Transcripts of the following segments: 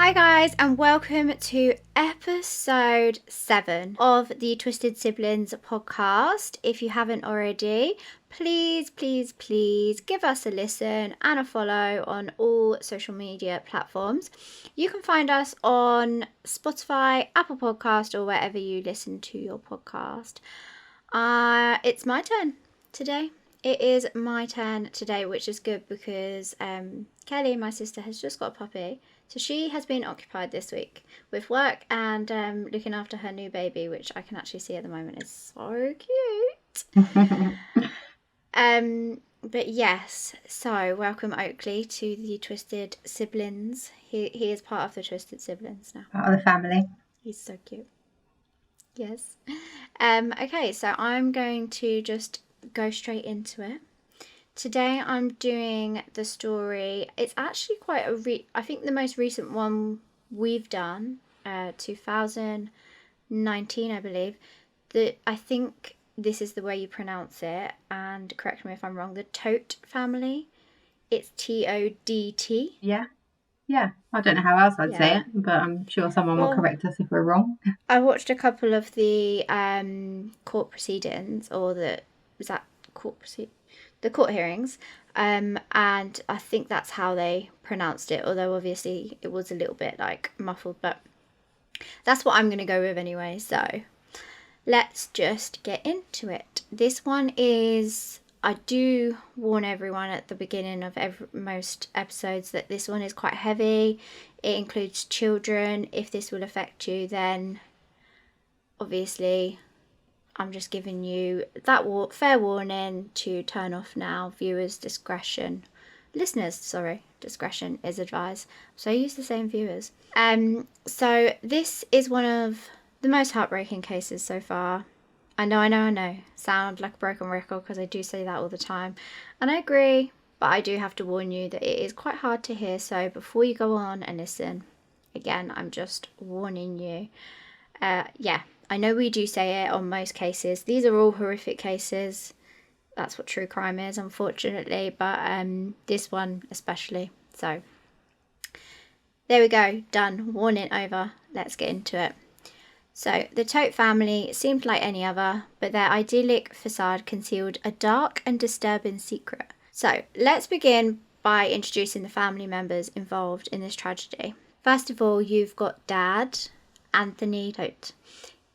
Hi guys, and welcome to episode 7 of the Twisted Siblings podcast. If you haven't already, please give us a listen and a follow on all social media platforms. You can find us on Spotify, Apple Podcast, or wherever you listen to your podcast. It's my turn today. It is my turn today, which is good because Kelly, my sister, has just got a puppy. So she has been occupied this week with work and looking after her new baby, which I can actually see at the moment is so cute. But yes, so welcome Oakley to the Twisted Siblings. He is part of the Twisted Siblings now. Part of the family. He's so cute. Yes. Okay, so I'm going to just go straight into it. Today I'm doing the story. It's actually quite I think the most recent one we've done, 2019, I believe. I think this is the way you pronounce it, and correct me if I'm wrong. The Todt Family. It's Todt. Yeah. I don't know how else I'd say it, but I'm sure someone will correct us if we're wrong. I watched a couple of the court proceedings, or the court hearings, and I think that's how they pronounced it, although obviously it was a little bit like muffled, but that's what I'm going to go with anyway. So let's just get into it. This one is, I do warn everyone at the beginning of most episodes that this one is quite heavy. It includes children. If this will affect you, then obviously I'm just giving you that fair warning to turn off now. Discretion is advised. So I use the same viewers. So this is one of the most heartbreaking cases so far. I know. Sound like a broken record because I do say that all the time. And I agree, but I do have to warn you that it is quite hard to hear. So before you go on and listen, again, I'm just warning you. I know we do say it on most cases. These are all horrific cases. That's what true crime is, unfortunately. But this one especially. So there we go. Done. Warning over. Let's get into it. So the Todt family seemed like any other, but their idyllic facade concealed a dark and disturbing secret. So let's begin by introducing the family members involved in this tragedy. First of all, you've got Dad, Anthony Todt.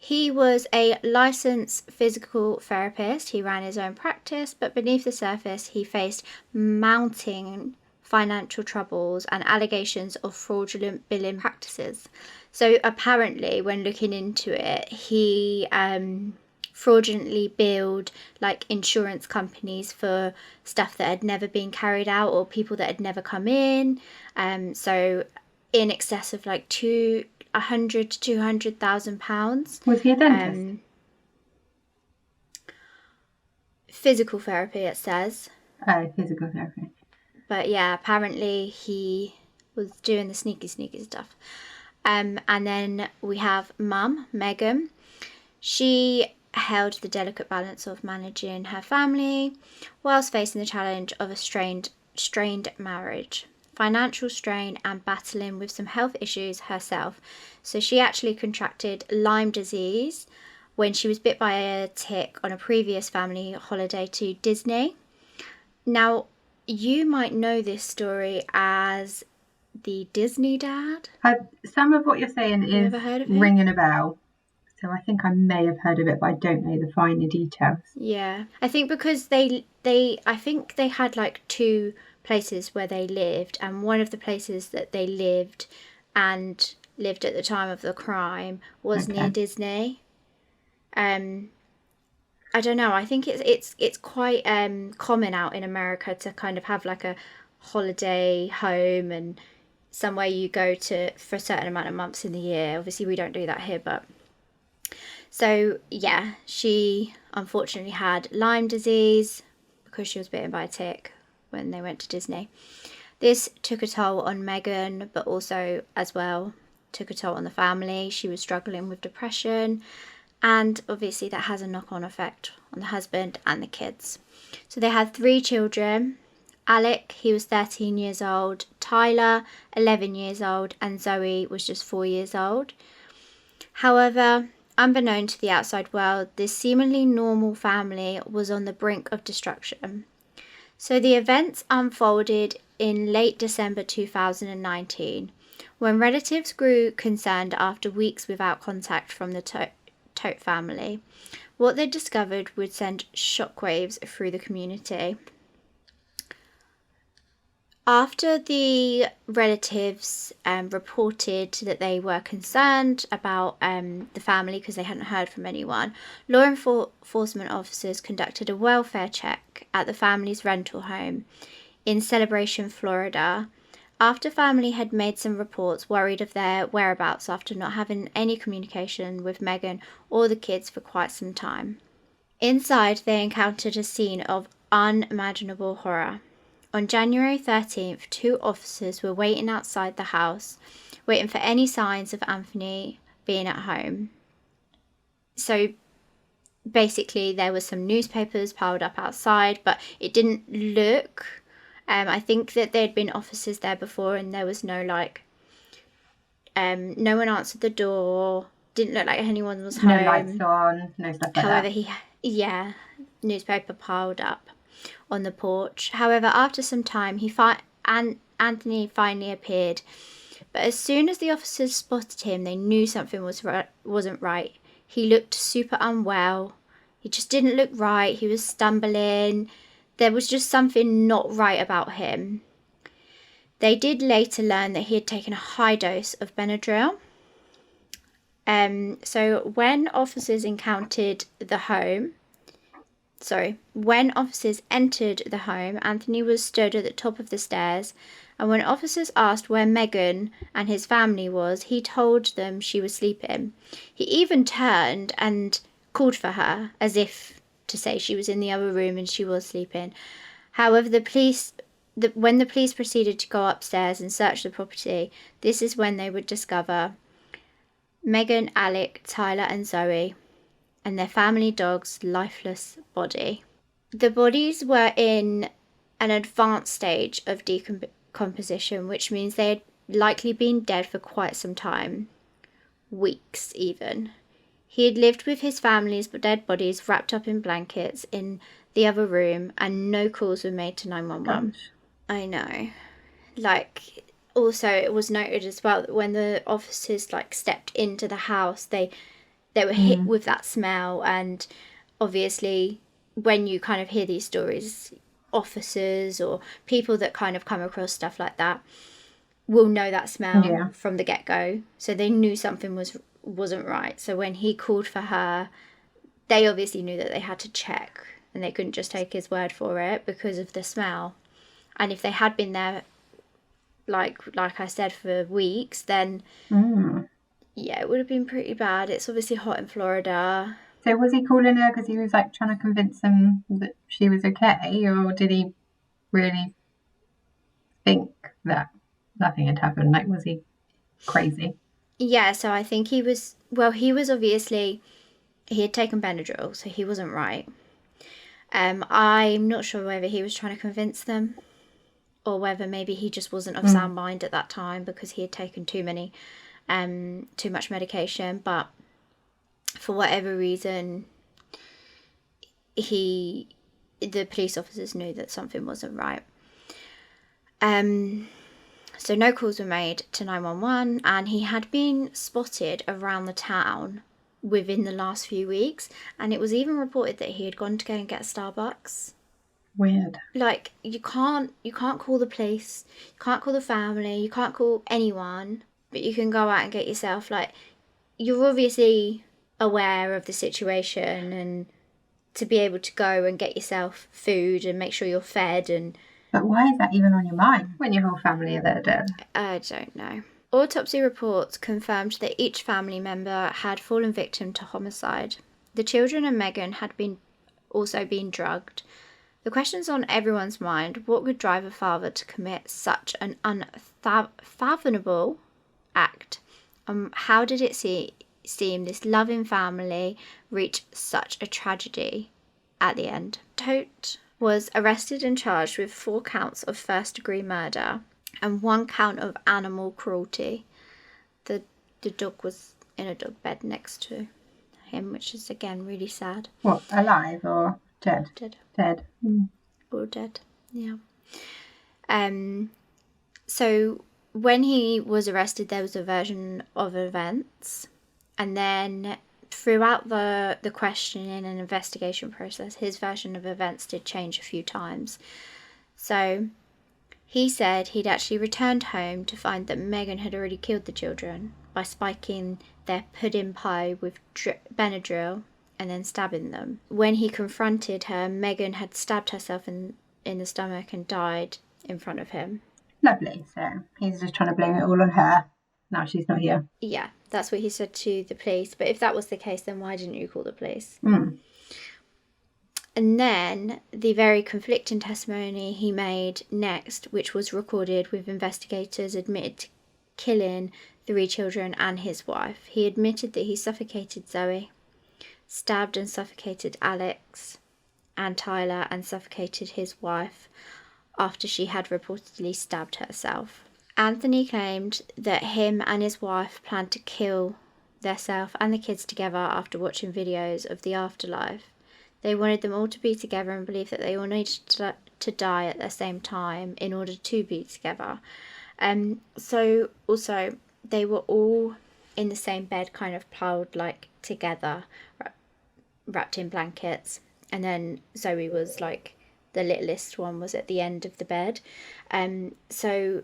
He was a licensed physical therapist. He ran his own practice, but beneath the surface, he faced mounting financial troubles and allegations of fraudulent billing practices. So apparently, when looking into it, he fraudulently billed like insurance companies for stuff that had never been carried out or people that had never come in. So in excess of like £100,000 to £200,000. Was he a dentist? Physical therapy, it says. Oh, physical therapy. But yeah, apparently he was doing the sneaky stuff. And then we have Mum, Megan. She held the delicate balance of managing her family whilst facing the challenge of a strained marriage, financial strain, and battling with some health issues herself. So she actually contracted Lyme disease when she was bit by a tick on a previous family holiday to Disney. Now, you might know this story as the Disney Dad. Some of what you're saying is ringing a bell. So I think I may have heard of it, but I don't know the finer details. Yeah, I think because I think they had like 2 places where they lived, and one of the places that they lived at the time of the crime was near Disney. I don't know. I think it's quite common out in America to kind of have like a holiday home and somewhere you go to for a certain amount of months in the year. Obviously, we don't do that here, but so yeah, she unfortunately had Lyme disease because she was bitten by a tick when they went to Disney. This took a toll on Megan, but also as well took a toll on the family. She was struggling with depression, and obviously that has a knock-on effect on the husband and the kids. So they had 3 children, Alec, he was 13 years old, Tyler, 11 years old, and Zoe was just 4 years old. However, unbeknown to the outside world, this seemingly normal family was on the brink of destruction. So the events unfolded in late December 2019, when relatives grew concerned after weeks without contact from the Todt family. What they discovered would send shockwaves through the community. After the relatives reported that they were concerned about the family because they hadn't heard from anyone, law enforcement officers conducted a welfare check at the family's rental home in Celebration, Florida. After family had made some reports worried of their whereabouts after not having any communication with Megan or the kids for quite some time. Inside, they encountered a scene of unimaginable horror. On January 13th, 2 officers were waiting outside the house, waiting for any signs of Anthony being at home. So basically, there was some newspapers piled up outside, but it didn't look... I think that there'd been officers there before and there was no, no one answered the door. Didn't look like anyone was home. No lights on, no stuff like However, that. Newspaper piled up on the porch. However, after some time, Anthony finally appeared. But as soon as the officers spotted him, they knew something wasn't right. He looked super unwell. He just didn't look right. He was stumbling. There was just something not right about him. They did later learn that he had taken a high dose of Benadryl. So when officers entered the home, Anthony was stood at the top of the stairs, and when officers asked where Megan and his family was, he told them she was sleeping. He even turned and called for her, as if to say she was in the other room and she was sleeping. However, when the police proceeded to go upstairs and search the property, this is when they would discover Megan, Alec, Tyler and Zoe and their family dog's lifeless body. The bodies were in an advanced stage of decomposition, which means they had likely been dead for quite some time, weeks even. He had lived with his family's dead bodies wrapped up in blankets in the other room, and no calls were made to 911. Gosh. I know. Also, it was noted as well that when the officers stepped into the house, they were hit with that smell, and obviously when you kind of hear these stories, officers or people that kind of come across stuff like that will know that smell from the get-go. So they knew something wasn't right. So when he called for her, they obviously knew that they had to check, and they couldn't just take his word for it because of the smell. And if they had been there, like I said, for weeks, then it would have been pretty bad. It's obviously hot in Florida. So was he calling her because he was trying to convince them that she was okay, or did he really think that nothing had happened? Was he crazy? Yeah, so I think he was obviously, he had taken Benadryl, so he wasn't right. I'm not sure whether he was trying to convince them or whether maybe he just wasn't of sound mind at that time because he had taken too much medication. But for whatever reason, the police officers knew that something wasn't right. So no calls were made to 911, and he had been spotted around the town within the last few weeks, and it was even reported that he had gone to go and get Starbucks. Weird. You can't call the police, you can't call the family, you can't call anyone, but you can go out and get yourself, you're obviously aware of the situation, and to be able to go and get yourself food and make sure you're fed. But why is that even on your mind when your whole family are dead? I don't know. Autopsy reports confirmed that each family member had fallen victim to homicide. The children and Megan had also been drugged. The question's on everyone's mind: what would drive a father to commit such an unfathomable act? How did it seem this loving family reach such a tragedy at the end? Todt was arrested and charged with 4 counts of first-degree murder and 1 count of animal cruelty. The dog was in a dog bed next to him, which is again really sad. What, alive or dead? Dead. Dead. Mm. All dead. Yeah. So when he was arrested, there was a version of events, and then throughout the questioning and investigation process, his version of events did change a few times. So he said he'd actually returned home to find that Megan had already killed the children by spiking their pudding pie with Benadryl and then stabbing them. When he confronted her, Megan had stabbed herself in the stomach and died in front of him. Lovely. So he's just trying to blame it all on her. Now she's not here. Yeah, that's what he said to the police. But if that was the case, then why didn't you call the police? Mm. And then the very conflicting testimony he made next, which was recorded with investigators, admitted to killing 3 children and his wife. He admitted that he suffocated Zoe, stabbed and suffocated Alex and Tyler, and suffocated his wife after she had reportedly stabbed herself. Anthony claimed that him and his wife planned to kill themselves and the kids together after watching videos of the afterlife. They wanted them all to be together and believed that they all needed to die at the same time in order to be together. So also they were all in the same bed, kind of piled like together, wrapped in blankets, and then Zoe was like the littlest one was at the end of the bed. So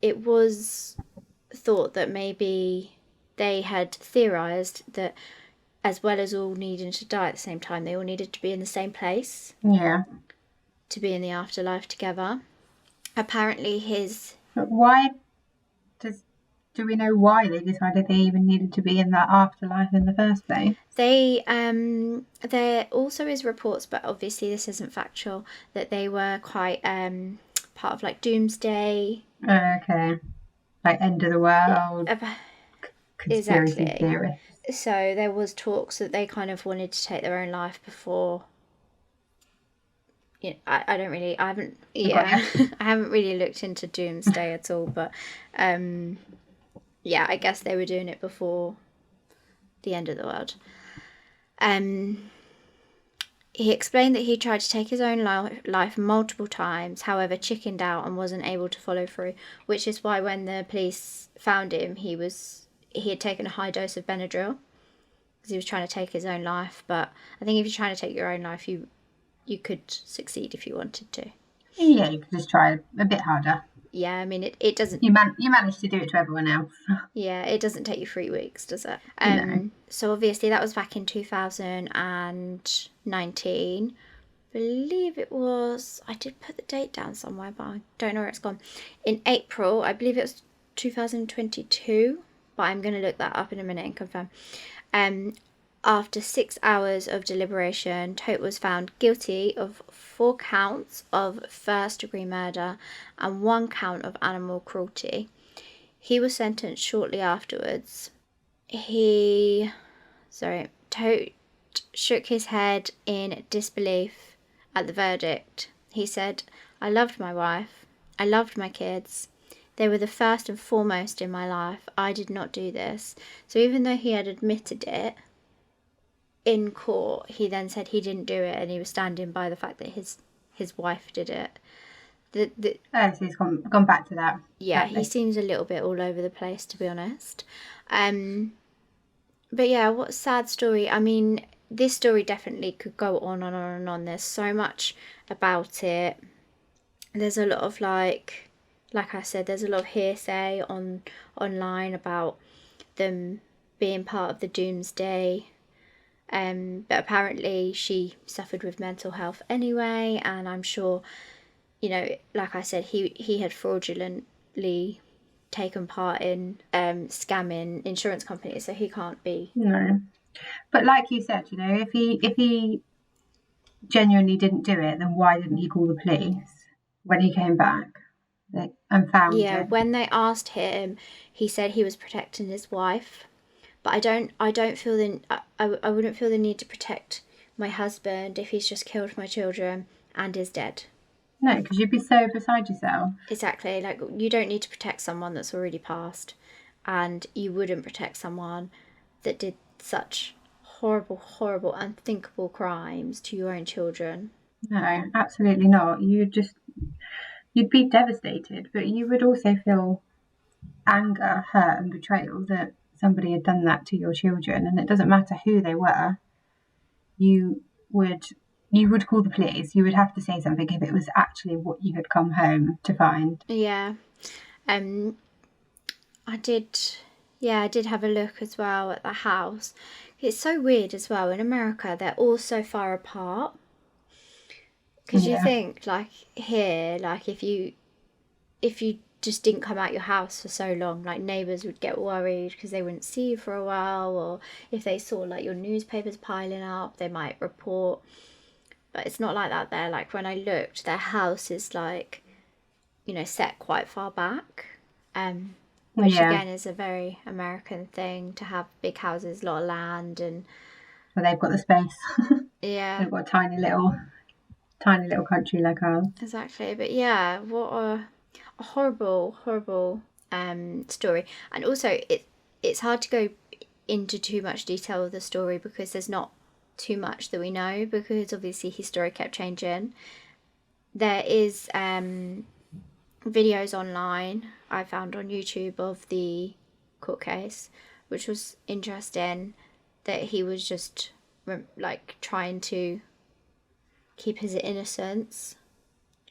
it was thought that maybe they had theorised that as well as all needing to die at the same time, they all needed to be in the same place. Yeah. To be in the afterlife together. Apparently But why do we know why they decided they even needed to be in that afterlife in the first place? There also is reports, but obviously this isn't factual, that they were quite part of like doomsday. Okay. Like end of the world. Conspiracy Exactly. theory. So there was talks that they kind of wanted to take their own life before. You know, I haven't really looked into doomsday at all, but yeah, I guess they were doing it before the end of the world. He explained that he tried to take his own life multiple times, however chickened out and wasn't able to follow through, which is why when the police found him, he had taken a high dose of Benadryl because he was trying to take his own life. But I think if you're trying to take your own life, you could succeed if you wanted to. Yeah, you could just try a bit harder. Yeah, I mean, it doesn't... You managed to do it to everyone else. Yeah, it doesn't take you 3 weeks, does it? No. So obviously that was back in 2019. I believe it was... I did put the date down somewhere, but I don't know where it's gone. In April, I believe it was 2022, but I'm going to look that up in a minute and confirm. After 6 hours of deliberation, Todt was found guilty of 4 counts of first-degree murder and 1 count of animal cruelty. He was sentenced shortly afterwards. Todt shook his head in disbelief at the verdict. He said, "I loved my wife. I loved my kids. They were the first and foremost in my life. I did not do this." So even though he had admitted it in court, he then said he didn't do it, and he was standing by the fact that his wife did it. So he's gone back to that. Yeah, he seems a little bit all over the place, to be honest. But yeah, what a sad story. I mean, this story definitely could go on and on and on. There's so much about it. There's a lot of like I said, there's a lot of hearsay online about them being part of the doomsday. But apparently she suffered with mental health anyway, and I'm sure, you know, like I said, he had fraudulently taken part in scamming insurance companies, so he can't be. No, but like you said, you know, if he genuinely didn't do it, then why didn't he call the police when he came back and found it? Yeah, when they asked him, he said he was protecting his wife. But I don't feel I wouldn't feel the need to protect my husband if he's just killed my children and is dead. No, because you'd be so beside yourself. Exactly. Like, you don't need to protect someone that's already passed, and you wouldn't protect someone that did such horrible, horrible, unthinkable crimes to your own children. No, absolutely not. You'd be devastated, but you would also feel anger, hurt, and betrayal that somebody had done that to your children. And it doesn't matter who they were. You would call the police. You would have to say something if it was actually what you had come home to find. Yeah. I did have a look as well at the house. It's so weird as well. In America, they're all so far apart. Because you Yeah. think, like, here, like, if you just didn't come out your house for so long, like, neighbours would get worried because they wouldn't see you for a while, or if they saw, like, your newspapers piling up, they might report. But it's not like that there. Like, when I looked, their house is, like, set quite far back. Which Yeah. again is a very American thing, to have big houses, a lot of land, and Well, they've got the space. yeah, They've got a tiny little country like ours. exactly. But yeah, what a horrible, horrible story. And also, it's hard to go into too much detail of the story because there's not too much that we know, because obviously his story kept changing. There is videos online I found on YouTube of the court case, which was interesting, that he was just like trying to keep his innocence,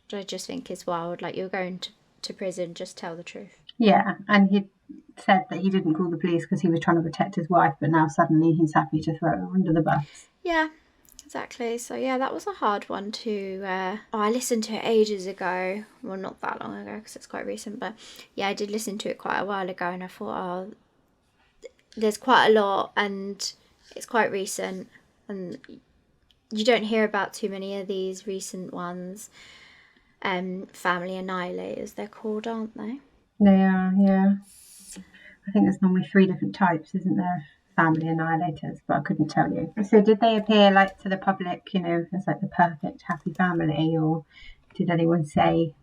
which I just think is wild. Like, you're going to prison, just tell the truth. Yeah, and he said that he didn't call the police because he was trying to protect his wife, but now suddenly he's happy to throw her under the bus. Yeah, exactly. So yeah, that was a hard one to I listened to it ages ago. Well, not that long ago because it's quite recent, but yeah, I did listen to it quite a while ago, and I thought, oh, there's quite a lot, and it's quite recent, and you don't hear about too many of these recent ones. Family annihilators, they're called, aren't they? They are, yeah. I think there's normally 3 different types, isn't there? Family annihilators, but I couldn't tell you. So did they appear like to the public, as like the perfect happy family, or did anyone say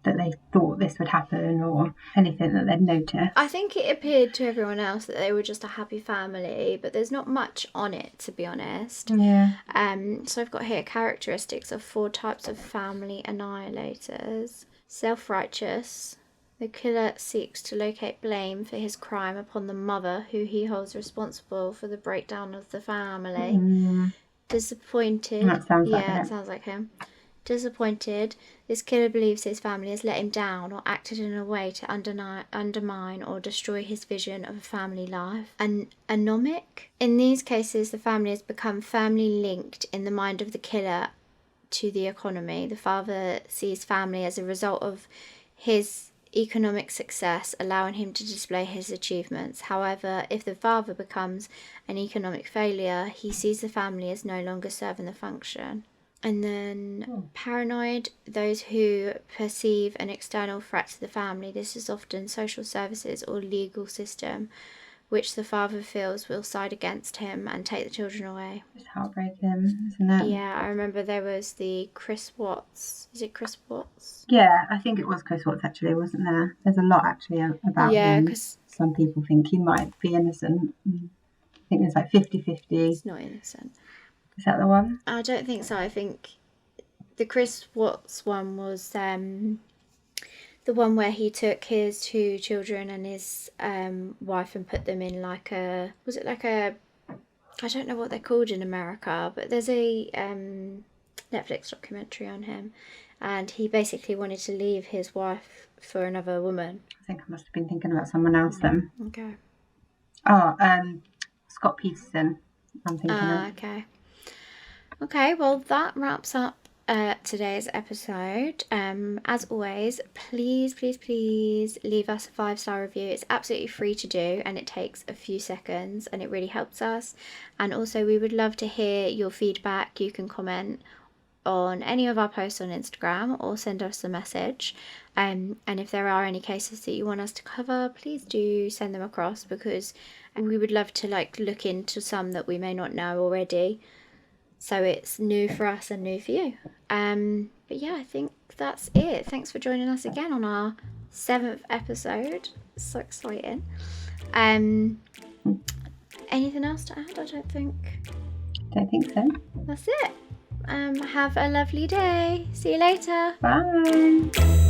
that they thought this would happen or anything that they'd noticed? I think it appeared to everyone else that they were just a happy family, but there's not much on it, to be honest. Yeah. So I've got here characteristics of 4 types of family annihilators. Self-righteous. The killer seeks to locate blame for his crime upon the mother, who he holds responsible for the breakdown of the family. Disappointed. That sounds like it it. sounds like him. Disappointed. This killer believes his family has let him down or acted in a way to undermine or destroy his vision of a family life. Anomic. In these cases, the family has become firmly linked in the mind of the killer to the economy. The father sees family as a result of his economic success, allowing him to display his achievements. However, if the father becomes an economic failure, he sees the family as no longer serving the function. And then paranoid, those who perceive an external threat to the family. This is often social services or legal system, which the father feels will side against him and take the children away. It's heartbreaking, isn't it? Yeah, I remember there was the Chris Watts. Is it Chris Watts? Yeah, I think it was Chris Watts actually, wasn't there? There's a lot actually about him. Because some people think he might be innocent. I think it's like 50-50. He's not innocent. Is that the one? I don't think so. I think the Chris Watts one was the one where he took his 2 children and his wife and put them in like a... Was it like a... I don't know what they're called in America, but there's a Netflix documentary on him, and he basically wanted to leave his wife for another woman. I think I must have been thinking about someone else then. Okay. Oh, Scott Peterson, I'm thinking of. Okay. Okay, well, that wraps up today's episode. As always, please leave us a 5-star review. It's absolutely free to do, and it takes a few seconds, and it really helps us. And also, we would love to hear your feedback. You can comment on any of our posts on Instagram or send us a message. And if there are any cases that you want us to cover, please do send them across, because we would love to look into some that we may not know already. So it's new for us and new for you. But yeah, I think that's it. Thanks for joining us again on our 7th episode. So exciting. Anything else to add? I don't think. Don't think so. That's it. Have a lovely day. See you later. Bye.